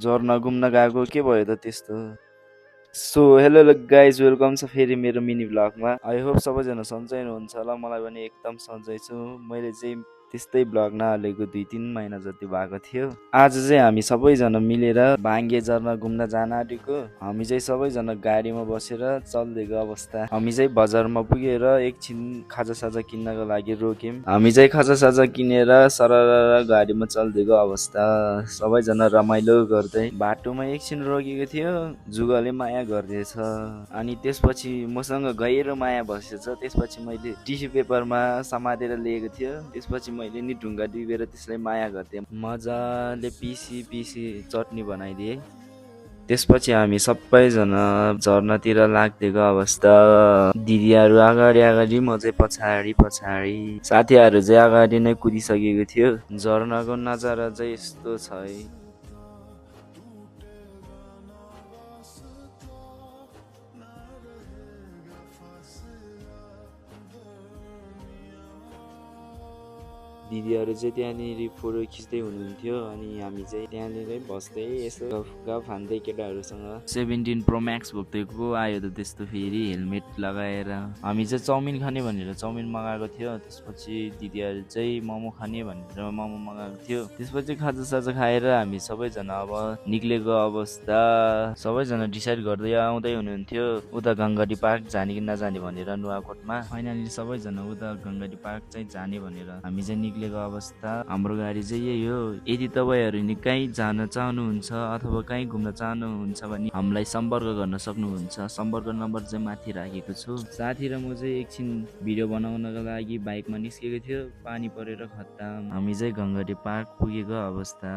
झर्ना घुम्न गएको के भयो त त्यस्तो। सो हेलो गाइज, वेलकम छ फेरि मेरो मिनी भ्लगमा। आई होप सबैजना सन्चै हुनुहुन्छ होला। मलाई पनि एकदम सन्चै छु। मैले चाहिँ त्यस्तै भ्लग नहालेको 2-3 महिना जति भएको थियो। आज चाहिँ हामी सबैजना मिलेर बाङ्गे झर्ना घुम्न जान आँटेको। हामी चाहिँ सबैजना गाडीमा बसेर चल्देको अवस्था। हामी चाहिँ बजारमा पुगेर एकछिन खाजासाजा किन्नको लागि रोक्यौँ। हामी चाहिँ खाजासाजा किनेर सरर गाडीमा चल्देको अवस्था। सबैजना रमाइलो गर्दै बाटोमा एकछिन रोकेको थियो। जुगले माया गर्दैछ अनि त्यसपछि मसँग गहिरो माया बसेछ। त्यसपछि मैले टिस्यु पेपरमा समातेर लिएको थियो। त्यसपछि मैले नि ढुङ्गा डिबेर त्यसलाई माया गर्थेँ। मजाले पिसी चटनी बनाइदिएँ। त्यसपछि हामी सबैजना झर्नातिर लाग्देको अवस्था। दिदीहरू अगाडि म चाहिँ पछाडि। साथीहरू चाहिँ अगाडि नै कुदिसकेको थियो। झर्नाको नजारा चाहिँ यस्तो छ है। दिदीहरू चाहिँ त्यहाँनिर फोटो खिच्दै हुनुहुन्थ्यो अनि हामी चाहिँ त्यहाँनिरै बस्दै यसो गफ हान्दै केटाहरूसँग। 17 प्रो म्याक्स बोक्दैको आयो त त्यस्तो फेरि हेलमेट लगाएर। हामी चाहिँ चाउमिन खाने भनेर चाउमिन मगाएको थियो। त्यसपछि दिदीहरू चाहिँ मोमो खाने भनेर मोमो मगाएको थियो। त्यसपछि खाजासाजा खाएर हामी सबैजना अब निक्लेको अवस्था। सबैजना डिसाइड गर्दै आउँदै हुनुहुन्थ्यो उता गङ्गडी पार्क जाने कि नजाने भनेर नुवाकोटमा। फाइनली सबैजना उता गङ्गडी पार्क चाहिँ जाने भनेर हामी चाहिँ निक्लेको अवस्था। हाम्रो गाडी चाहिँ यही हो। यदि तपाईँहरू नि कहीँ जान चाहनुहुन्छ अथवा कहीँ घुम्न चाहनुहुन्छ भने हामीलाई सम्पर्क गर्न सक्नुहुन्छ। सम्पर्क नम्बर चाहिँ माथि राखेको छु। साथी र म चाहिँ एकछिन भिडियो बनाउनको लागि बाइकमा निस्केको थियो। पानी परेर खत्तम। हामी चाहिँ गङ्गडी पार्क पुगेको अवस्था।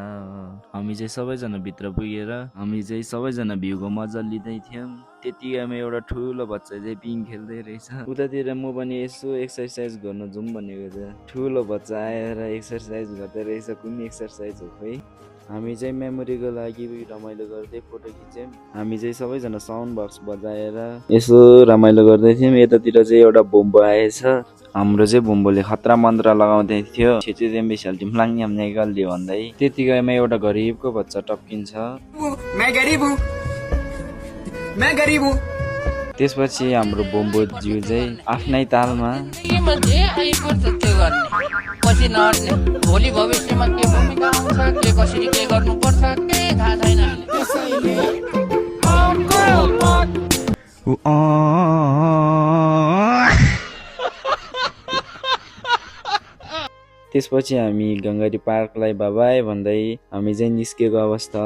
हामी चाहिँ सबैजना भित्र पुगेर हामी चाहिँ सबैजना भ्यूको मजा लिँदै थियौँ। त्यतिकैमा एउटा ठुलो बच्चा चाहिँ पिङ खेल्दै रहेछ। उतातिर म पनि यसो एक्सर्साइज गर्न जाउँ भनेको छ। ठुलो बच्चा आएर एक्सर्साइज गर्दै रहेछ। कुन एक्सर्साइज हो खोइ। हामी चाहिँ मेमोरीको लागि रमाइलो गर्दै फोटो खिच्यौँ। हामी चाहिँ सबैजना साउन्ड बक्स बजाएर यसो रमाइलो गर्दै थियौँ। यतातिर चाहिँ एउटा बोम्बो आएछ। हाम्रो चाहिँ बोम्बोले खतरा मन्त्र लगाउँदै थियो। छेचेदेम बिसाल्टी म्लाङ गल्दियो भन्दै। त्यतिकैमा एउटा गरिबको बच्चा टप्किन्छ। त्यसपछि हाम्रो बोम्बो ज्यू चाहिँ आफ्नै तालमा भोलि भविष्यमा के भूमिका आउँछ, के कसरी के गर्नुपर्छ के थाहा छैन। त्यसपछि हामी गङ्गडी पार्कलाई बाबाई भन्दै हामी चाहिँ निस्केको अवस्था।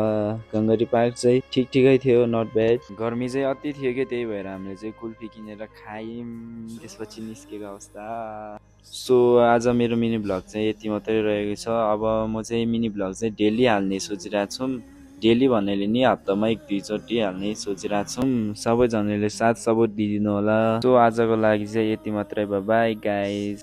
गङ्गडी पार्क चाहिँ ठिकै थियो, नट ब्याड। गर्मी चाहिँ अति थियो कि त्यही भएर हामीले चाहिँ कुल्फी किनेर खायौँ। त्यसपछि निस्केको अवस्था। सो आज मेरो मिनी भ्लग चाहिँ यति मात्रै रहेको छ। अब म चाहिँ मिनी भ्लग चाहिँ डेली हाल्ने सोचिरहेको छु। डेली भन्नाले नि हप्तामा 1-2 चोटि हाल्ने सोचिरहेको छौँ। सबैजनाले साथ सपोर्ट दिइदिनु होला। सो आजको लागि चाहिँ यति मात्रै। Bye guys.